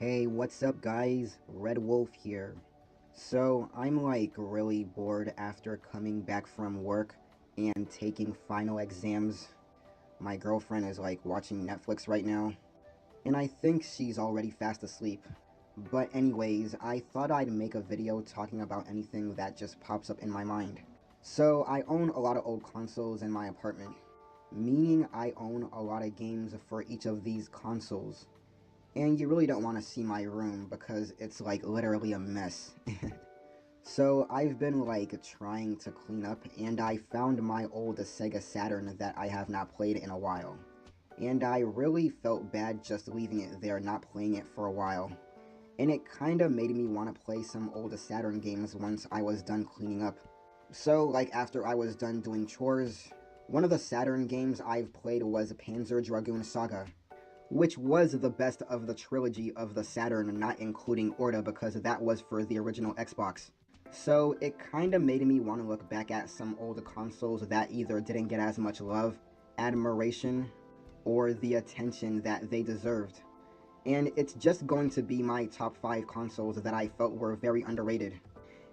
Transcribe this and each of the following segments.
Hey, what's up guys? Red Wolf here. So, I'm like really bored after coming back from work and taking final exams. My girlfriend is like watching Netflix right now, and I think she's already fast asleep. But anyways, I thought I'd make a video talking about anything that just pops up in my mind. So, I own a lot of old consoles in my apartment, meaning I own a lot of games for each of these consoles. And you really don't want to see my room because it's like literally a mess. So I've been like trying to clean up and I found my old Sega Saturn that I have not played in a while. And I really felt bad just leaving it there, not playing it for a while. And it kinda made me want to play some old Saturn games once I was done cleaning up. So like after I was done doing chores, one of the Saturn games I've played was Panzer Dragoon Saga, which was the best of the trilogy of the Saturn, not including Orta because that was for the original Xbox. So it kinda made me want to look back at some old consoles that either didn't get as much love, admiration, or the attention that they deserved. And it's just going to be my top 5 consoles that I felt were very underrated.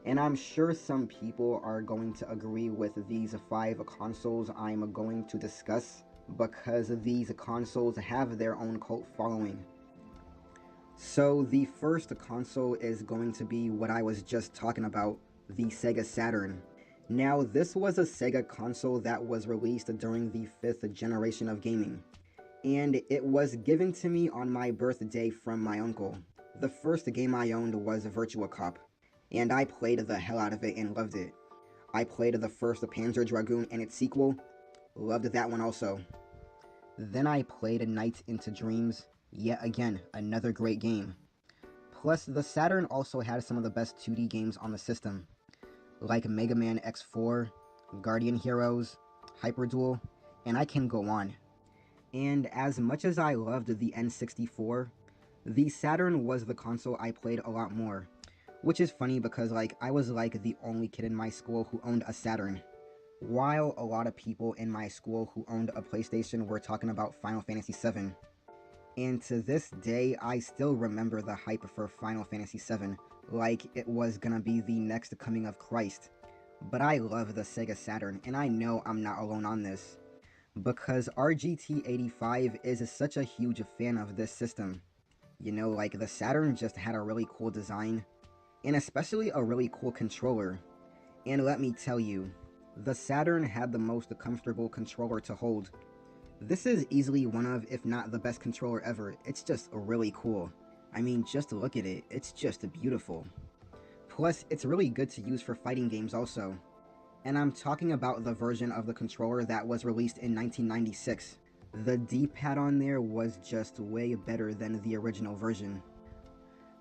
And I'm sure some people are going to agree with these 5 consoles I'm going to discuss because these consoles have their own cult following. So the first console is going to be what I was just talking about, the Sega Saturn. Now this was a Sega console that was released during the 5th generation of gaming, and it was given to me on my birthday from my uncle. The first game I owned was Virtua Cop, and I played the hell out of it and loved it. I played the first Panzer Dragoon and its sequel, loved that one also. Then I played Night into Dreams, yet again, another great game. Plus, the Saturn also had some of the best 2D games on the system, like Mega Man X4, Guardian Heroes, Hyperduel, and I can go on. And as much as I loved the N64, the Saturn was the console I played a lot more. Which is funny because I was like the only kid in my school who owned a Saturn, while a lot of people in my school who owned a PlayStation were talking about Final Fantasy VII. And to this day, I still remember the hype for Final Fantasy VII, like it was gonna be the next coming of Christ. But I love the Sega Saturn, and I know I'm not alone on this, because RGT85 is such a huge fan of this system. You know, like the Saturn just had a really cool design, and especially a really cool controller. And let me tell you, the Saturn had the most comfortable controller to hold. This is easily one of, if not the best controller ever. It's just really cool. I mean, just look at it. It's just beautiful. Plus, it's really good to use for fighting games also. And I'm talking about the version of the controller that was released in 1996. The D-pad on there was just way better than the original version.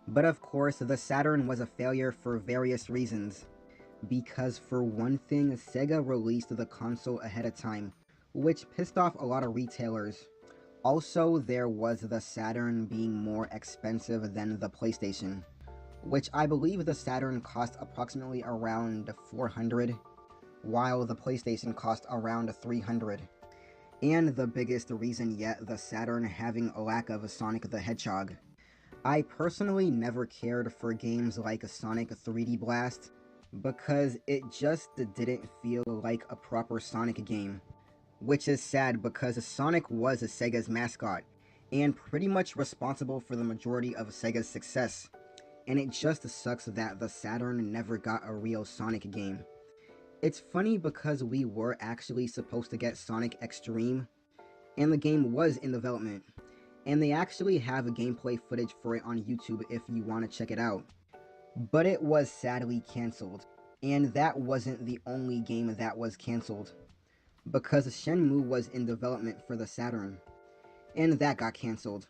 But of course, the Saturn was a failure for various reasons. Because for one thing, Sega released the console ahead of time, which pissed off a lot of retailers. Also, there was the Saturn being more expensive than the PlayStation, which I believe the Saturn cost approximately around $400, while the PlayStation cost around $300. And the biggest reason yet, the Saturn having a lack of Sonic the Hedgehog. I personally never cared for games like Sonic 3D Blast, because it just didn't feel like a proper Sonic game. Which is sad because Sonic was Sega's mascot, and pretty much responsible for the majority of Sega's success. And it just sucks that the Saturn never got a real Sonic game. It's funny because we were actually supposed to get Sonic X-treme, and the game was in development. And they actually have gameplay footage for it on YouTube if you want to check it out. But it was sadly cancelled. And that wasn't the only game that was cancelled, because Shenmue was in development for the Saturn, and that got cancelled.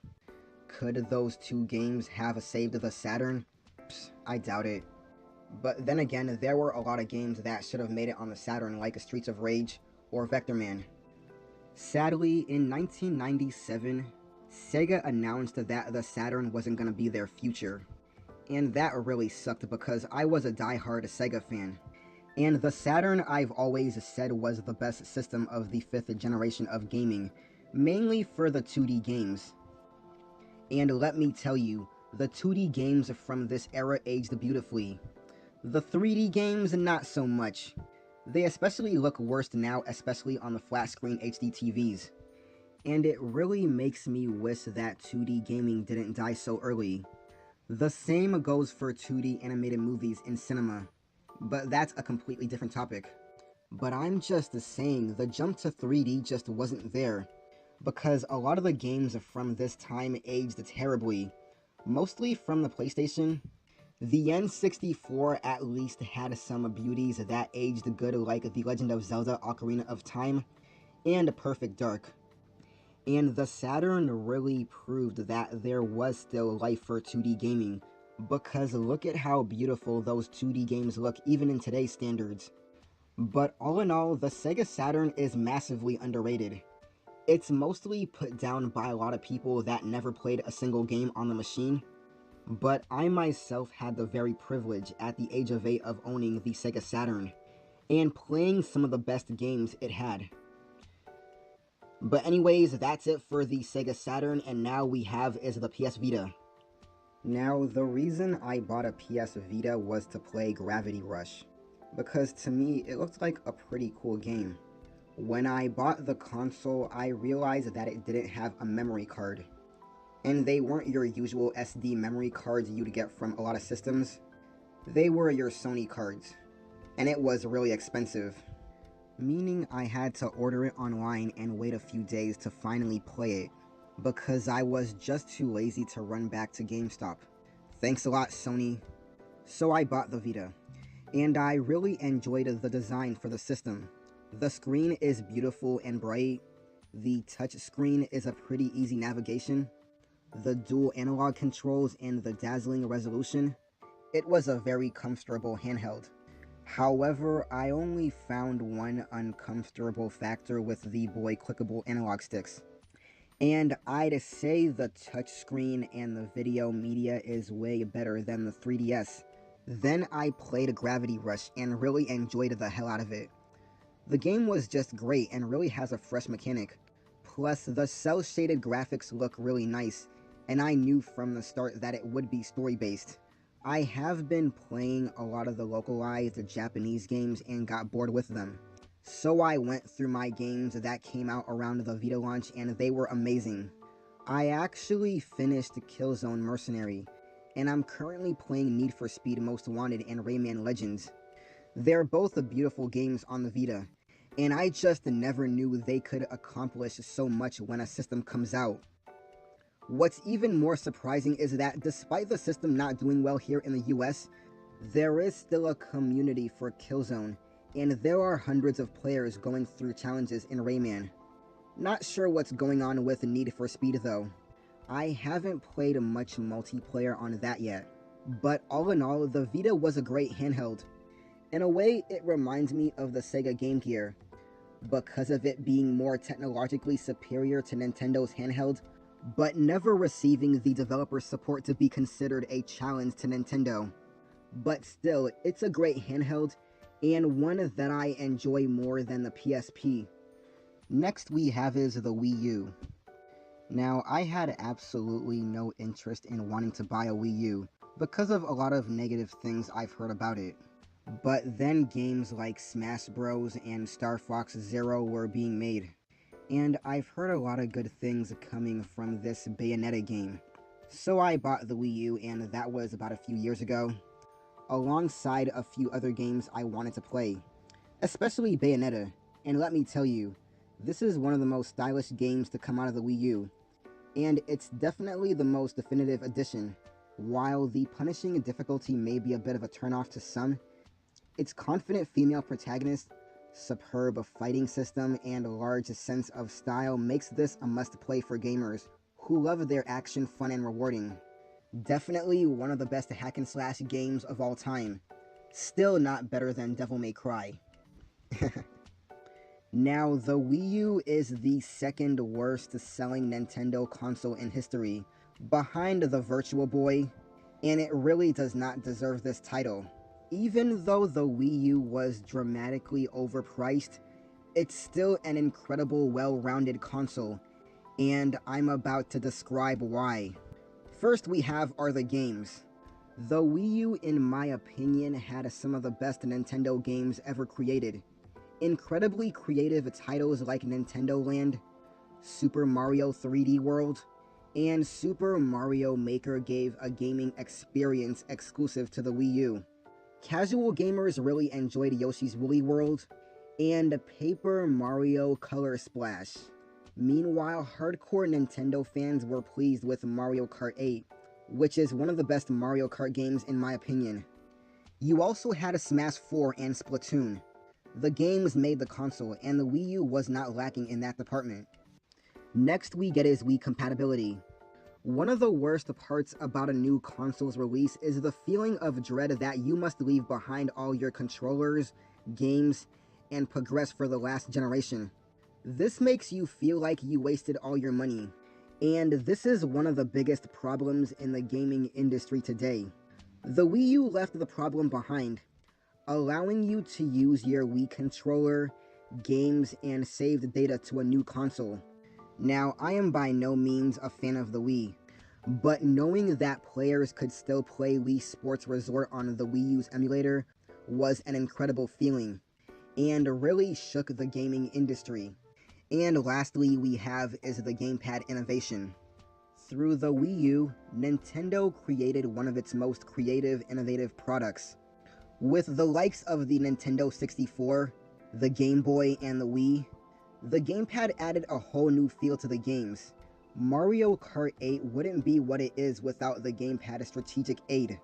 Could those two games have saved the Saturn? Psst, I doubt it. But then again, there were a lot of games that should have made it on the Saturn, like Streets of Rage or Vector Man. Sadly, in 1997, Sega announced that the Saturn wasn't going to be their future. And that really sucked because I was a die-hard Sega fan. And the Saturn I've always said was the best system of the 5th generation of gaming, mainly for the 2D games. And let me tell you, The 2D games from this era aged beautifully. The 3D games, not so much. They especially look worse now, especially on the flat screen HD TVs. And it really makes me wish that 2D gaming didn't die so early. The same goes for 2D animated movies in cinema, but that's a completely different topic. But I'm just saying, the jump to 3D just wasn't there, because a lot of the games from this time aged terribly, mostly from the PlayStation. The N64 at least had some beauties that aged good, like The Legend of Zelda Ocarina of Time and Perfect Dark. And the Saturn really proved that there was still life for 2D gaming, because look at how beautiful those 2D games look even in today's standards. But all in all, the Sega Saturn is massively underrated. It's mostly put down by a lot of people that never played a single game on the machine, but I myself had the very privilege at the age of 8 of owning the Sega Saturn, and playing some of the best games it had. But anyways, that's it for the Sega Saturn, and now we have is the PS Vita. Now, the reason I bought a PS Vita was to play Gravity Rush, because to me, it looked like a pretty cool game. When I bought the console, I realized that it didn't have a memory card, and they weren't your usual SD memory cards you'd get from a lot of systems. They were your Sony cards, and it was really expensive, meaning I had to order it online and wait a few days to finally play it, because I was just too lazy to run back to GameStop. Thanks a lot, Sony. So I bought the Vita, and I really enjoyed the design for the system. The screen is beautiful and bright, the touch screen is a pretty easy navigation, the dual analog controls and the dazzling resolution. It was a very comfortable handheld. However, I only found one uncomfortable factor with the Boy clickable analog sticks. And I'd say the touchscreen and the video media is way better than the 3DS. Then I played Gravity Rush and really enjoyed the hell out of it. The game was just great and really has a fresh mechanic. Plus, the cel-shaded graphics look really nice, and I knew from the start that it would be story-based. I have been playing a lot of the localized Japanese games and got bored with them. So I went through my games that came out around the Vita launch and they were amazing. I actually finished Killzone Mercenary, and I'm currently playing Need for Speed Most Wanted and Rayman Legends. They're both beautiful games on the Vita, and I just never knew they could accomplish so much when a system comes out. What's even more surprising is that despite the system not doing well here in the US, there is still a community for Killzone, and there are hundreds of players going through challenges in Rayman. Not sure what's going on with Need for Speed though. I haven't played much multiplayer on that yet, but all in all, the Vita was a great handheld. In a way, it reminds me of the Sega Game Gear, because of it being more technologically superior to Nintendo's handheld, but never receiving the developer support to be considered a challenge to Nintendo. But still, it's a great handheld, and one that I enjoy more than the PSP. Next we have is the Wii U. Now, I had absolutely no interest in wanting to buy a Wii U, because of a lot of negative things I've heard about it. But then games like Smash Bros. And Star Fox Zero were being made, and I've heard a lot of good things coming from this Bayonetta game. So I bought the Wii U, and that was about a few years ago, alongside a few other games I wanted to play, especially Bayonetta. And let me tell you, this is one of the most stylish games to come out of the Wii U, and it's definitely the most definitive addition. While the punishing difficulty may be a bit of a turnoff to some, its confident female protagonist, superb fighting system, and large sense of style makes this a must-play for gamers who love their action fun and rewarding. Definitely one of the best hack-and-slash games of all time. Still not better than Devil May Cry. Now, the Wii U is the second worst selling Nintendo console in history, behind the Virtual Boy, and it really does not deserve this title. Even though the Wii U was dramatically overpriced, it's still an incredible well-rounded console, and I'm about to describe why. first we have are the games. The Wii U, in my opinion, had some of the best Nintendo games ever created. Incredibly creative titles like Nintendo Land, Super Mario 3D World, and Super Mario Maker gave a gaming experience exclusive to the Wii U. Casual gamers really enjoyed Yoshi's Woolly World and Paper Mario Color Splash. Meanwhile, hardcore Nintendo fans were pleased with Mario Kart 8, which is one of the best Mario Kart games in my opinion. You also had Smash 4 and Splatoon. The games made the console, and the Wii U was not lacking in that department. Next we get is Wii compatibility. One of the worst parts about a new console's release is the feeling of dread that you must leave behind all your controllers, games, and progress for the last generation. This makes you feel like you wasted all your money, and this is one of the biggest problems in the gaming industry today. The Wii U left the problem behind, allowing you to use your Wii controller, games, and saved data to a new console. Now, I am by no means a fan of the Wii, but knowing that players could still play Wii Sports Resort on the Wii U's emulator was an incredible feeling, and really shook the gaming industry. And lastly we have is the gamepad innovation. Through the Wii U, Nintendo created one of its most creative, innovative products. With the likes of the Nintendo 64, the Game Boy, and the Wii, the gamepad added a whole new feel to the games. Mario Kart 8 wouldn't be what it is without the gamepad's strategic aid.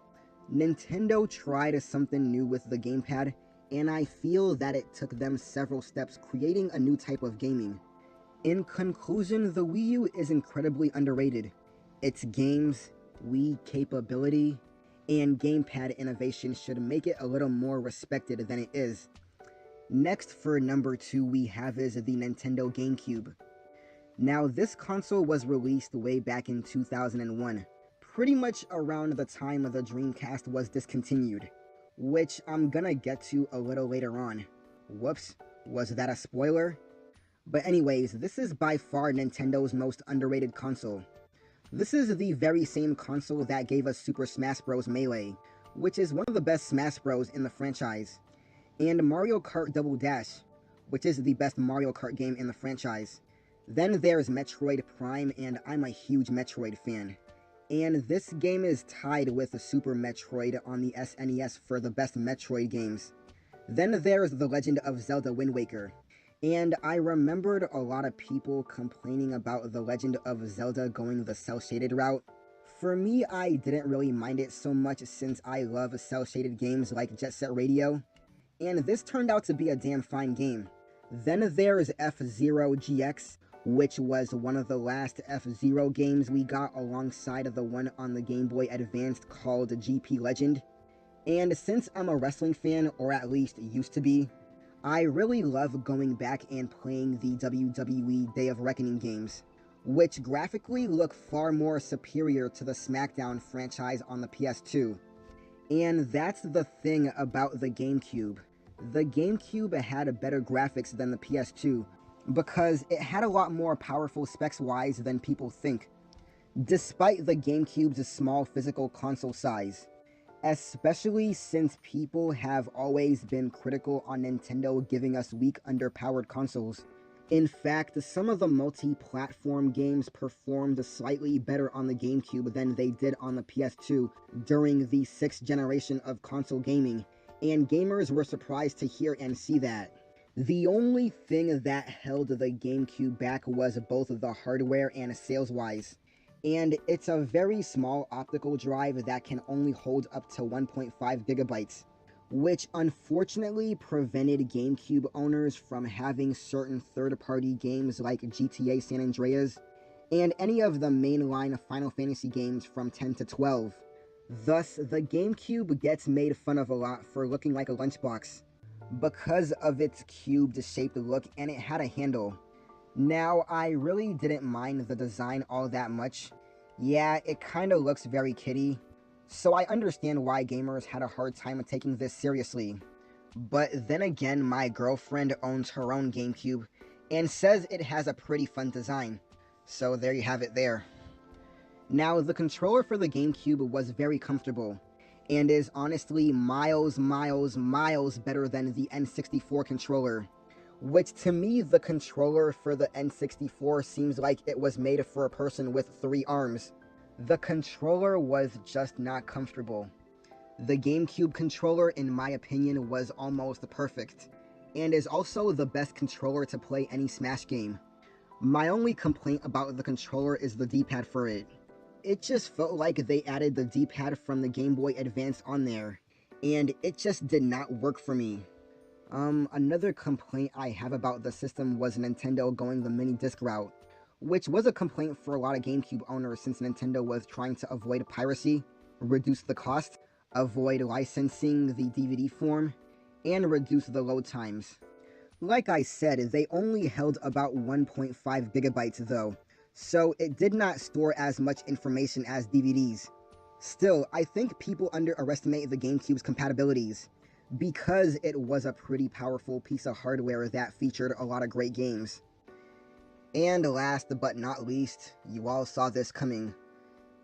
Nintendo tried something new with the gamepad, and I feel that it took them several steps creating a new type of gaming. In conclusion, the Wii U is incredibly underrated. Its games, Wii capability, and gamepad innovation should make it a little more respected than it is. Next, for number 2, we have is the Nintendo GameCube. Now, this console was released way back in 2001, pretty much around the time the Dreamcast was discontinued, which I'm gonna get to a little later on. Whoops, was that a spoiler? But anyways, this is by far Nintendo's most underrated console. This is the very same console that gave us Super Smash Bros. Melee, which is one of the best Smash Bros. In the franchise, and Mario Kart Double Dash, which is the best Mario Kart game in the franchise. Then there's Metroid Prime, and I'm a huge Metroid fan. And this game is tied with Super Metroid on the SNES for the best Metroid games. Then there's The Legend of Zelda Wind Waker. And I remembered a lot of people complaining about The Legend of Zelda going the cel-shaded route. For me, I didn't really mind it so much since I love cel-shaded games like Jet Set Radio. And this turned out to be a damn fine game. Then there's F-Zero GX, which was one of the last F-Zero games we got alongside the one on the Game Boy Advance called GP Legend. And since I'm a wrestling fan, or at least used to be, I really love going back and playing the WWE Day of Reckoning games, which graphically look far more superior to the SmackDown franchise on the PS2. And that's the thing about the GameCube. The GameCube had better graphics than the PS2, because it had a lot more powerful specs-wise than people think, despite the GameCube's small physical console size. Especially since people have always been critical on Nintendo giving us weak, underpowered consoles. In fact, some of the multi-platform games performed slightly better on the GameCube than they did on the PS2 during the 6th generation of console gaming, and gamers were surprised to hear and see that. The only thing that held the GameCube back was both the hardware and sales-wise. And it's a very small optical drive that can only hold up to 1.5 gigabytes, which unfortunately prevented GameCube owners from having certain third-party games like GTA San Andreas, and any of the mainline Final Fantasy games from 10 to 12. Thus, the GameCube gets made fun of a lot for looking like a lunchbox, because of its cubed-shaped look, and it had a handle. Now, I really didn't mind the design all that much. Yeah, it kinda looks very kiddie, so I understand why gamers had a hard time taking this seriously. But then again, my girlfriend owns her own GameCube, and says it has a pretty fun design. So there you have it there. Now, the controller for the GameCube was very comfortable, and is honestly miles better than the N64 controller. Which to me, the controller for the N64 seems like it was made for a person with 3 arms. The controller was just not comfortable. The GameCube controller, in my opinion, was almost perfect, and is also the best controller to play any Smash game. My only complaint about the controller is the D-pad for it. It just felt like they added the D-pad from the Game Boy Advance on there, and it just did not work for me. Another complaint I have about the system was Nintendo going the mini disc route, which was a complaint for a lot of GameCube owners since Nintendo was trying to avoid piracy, reduce the cost, avoid licensing the DVD form, and reduce the load times. Like I said, they only held about 1.5 gigabytes though, so it did not store as much information as DVDs. Still, I think people underestimate the GameCube's compatibilities, because it was a pretty powerful piece of hardware that featured a lot of great games. And last but not least, you all saw this coming.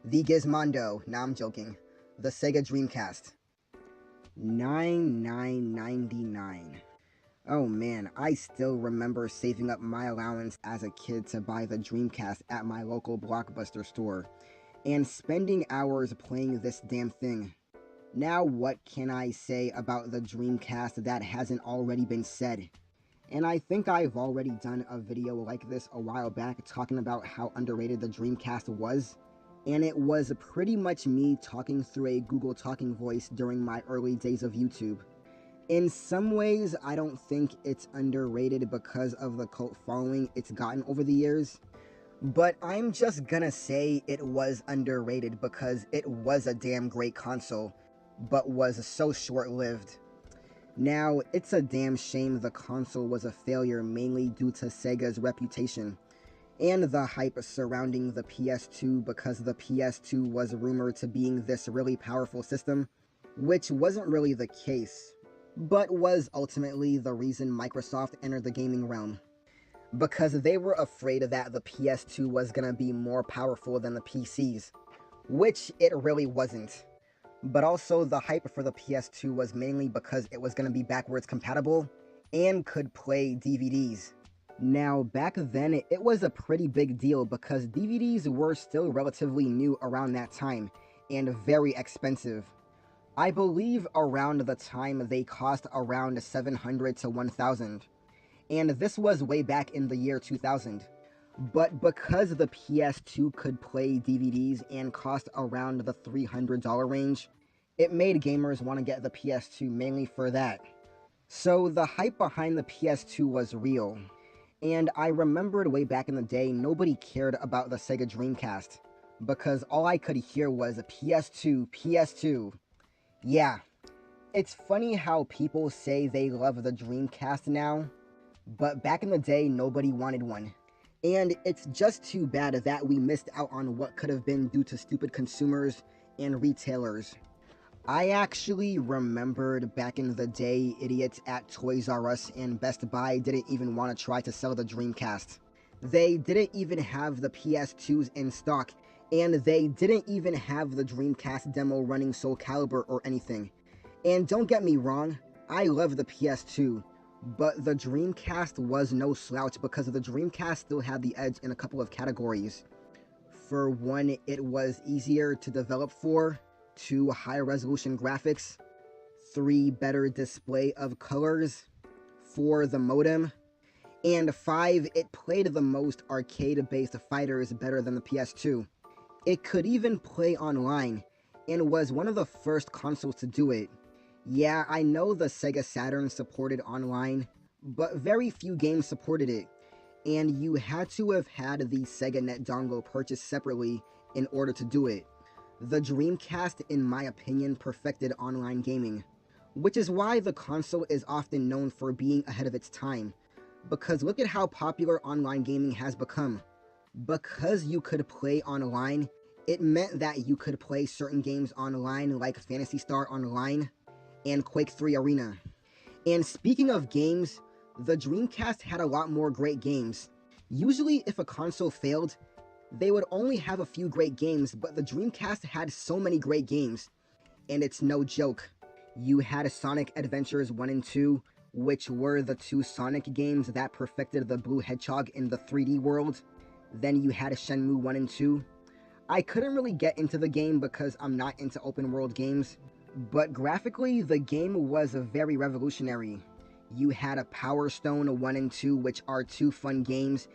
The Gizmondo, nah, I'm joking, the Sega Dreamcast. $99.99. Oh man, I still remember saving up my allowance as a kid to buy the Dreamcast at my local Blockbuster store, and spending hours playing this damn thing. Now what can I say about the Dreamcast that hasn't already been said? And I think I've already done a video like this a while back talking about how underrated the Dreamcast was, and it was pretty much me talking through a Google Talking Voice during my early days of YouTube. In some ways, I don't think it's underrated because of the cult following it's gotten over the years, but I'm just gonna say it was underrated because it was a damn great console, but was so short-lived. Now, it's a damn shame the console was a failure mainly due to Sega's reputation, and the hype surrounding the PS2 because the PS2 was rumored to being this really powerful system, which wasn't really the case, but was ultimately the reason Microsoft entered the gaming realm, because they were afraid that the PS2 was gonna be more powerful than the PCs, which it really wasn't. But also the hype for the PS2 was mainly because it was gonna be backwards compatible and could play DVDs. Now, back then, it was a pretty big deal because DVDs were still relatively new around that time, and very expensive. I believe around the time they cost around $700 to $1,000, and this was way back in the year 2000. But because the PS2 could play DVDs and cost around the $300 range, it made gamers want to get the PS2 mainly for that. So the hype behind the PS2 was real, and I remembered way back in the day nobody cared about the Sega Dreamcast, because all I could hear was PS2, PS2. Yeah, it's funny how people say they love the Dreamcast now, but back in the day, nobody wanted one. And it's just too bad that we missed out on what could have been due to stupid consumers and retailers. I actually remembered back in the day, idiots at Toys R Us and Best Buy didn't even want to try to sell the Dreamcast. They didn't even have the PS2s in stock, and they didn't even have the Dreamcast demo running Soul Calibur or anything. And don't get me wrong, I love the PS2, but the Dreamcast was no slouch because the Dreamcast still had the edge in a couple of categories. For one, it was easier to develop for, 2, high resolution graphics, 3, better display of colors, 4, the modem, and 5, it played the most arcade-based fighters better than the PS2. It could even play online, and was one of the first consoles to do it. Yeah, I know the Sega Saturn supported online, but very few games supported it, and you had to have had the Sega Net dongle purchased separately in order to do it. The Dreamcast, in my opinion, perfected online gaming, which is why the console is often known for being ahead of its time, because look at how popular online gaming has become. Because you could play online, it meant that you could play certain games online like Phantasy Star Online and Quake 3 Arena. And speaking of games, the Dreamcast had a lot more great games. Usually if a console failed, they would only have a few great games, but the Dreamcast had so many great games, and it's no joke. You had Sonic Adventures 1 and 2, which were the two Sonic games that perfected the Blue Hedgehog in the 3D world. Then you had Shenmue 1 and 2. I couldn't really get into the game because I'm not into open world games, but graphically, the game was very revolutionary. You had a Power Stone 1 and 2, which are two fun games,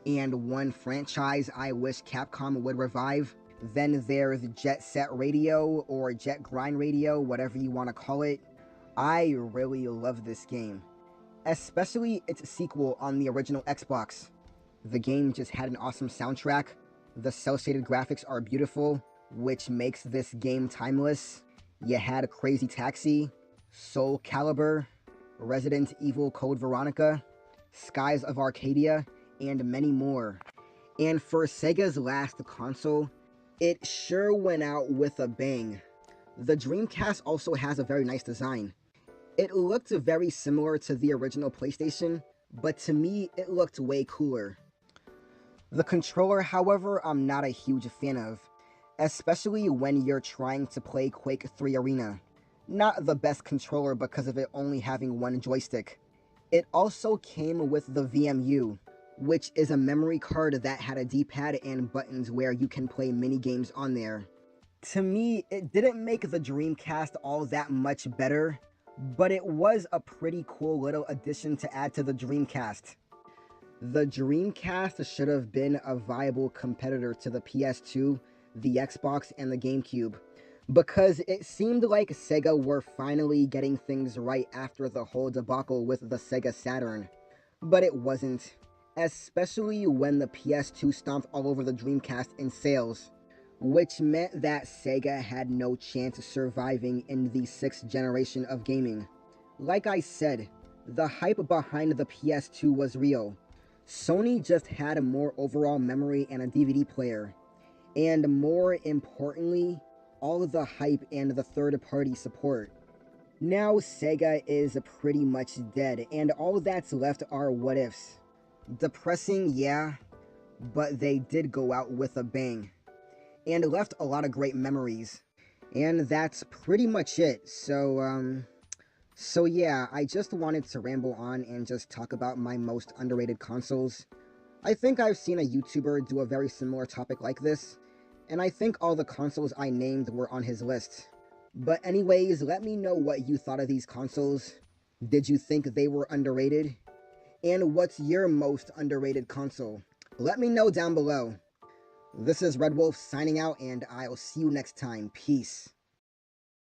and one franchise I wish Capcom would revive. Then there's Jet Set Radio, or Jet Grind Radio, whatever you want to call it. I really love this game, especially its sequel on the original Xbox. The game just had an awesome soundtrack, the cel-shaded graphics are beautiful, which makes this game timeless. You had Crazy Taxi, Soul Calibur, Resident Evil Code Veronica, Skies of Arcadia, and many more. And for Sega's last console, it sure went out with a bang. The Dreamcast also has a very nice design. It looked very similar to the original PlayStation, but to me, it looked way cooler. The controller, however, I'm not a huge fan of, especially when you're trying to play Quake 3 Arena. Not the best controller because of it only having one joystick. It also came with the VMU, which is a memory card that had a D-pad and buttons where you can play mini games on there. To me, it didn't make the Dreamcast all that much better, but it was a pretty cool little addition to add to the Dreamcast. The Dreamcast should have been a viable competitor to the PS2, the Xbox, and the GameCube, because it seemed like Sega were finally getting things right after the whole debacle with the Sega Saturn. But it wasn't, especially when the PS2 stomped all over the Dreamcast in sales, which meant that Sega had no chance surviving in the 6th generation of gaming. Like I said, the hype behind the PS2 was real. Sony just had more overall memory and a DVD player. And more importantly, all the hype and the third-party support. Now Sega is pretty much dead, and all that's left are what-ifs. Depressing, yeah, but they did go out with a bang. And left a lot of great memories. And that's pretty much it. So yeah, I just wanted to ramble on and just talk about my most underrated consoles. I think I've seen a YouTuber do a very similar topic like this, and I think all the consoles I named were on his list. But anyways, let me know what you thought of these consoles. Did you think they were underrated? And what's your most underrated console? Let me know down below. This is Red Wolf signing out, and I'll see you next time. Peace.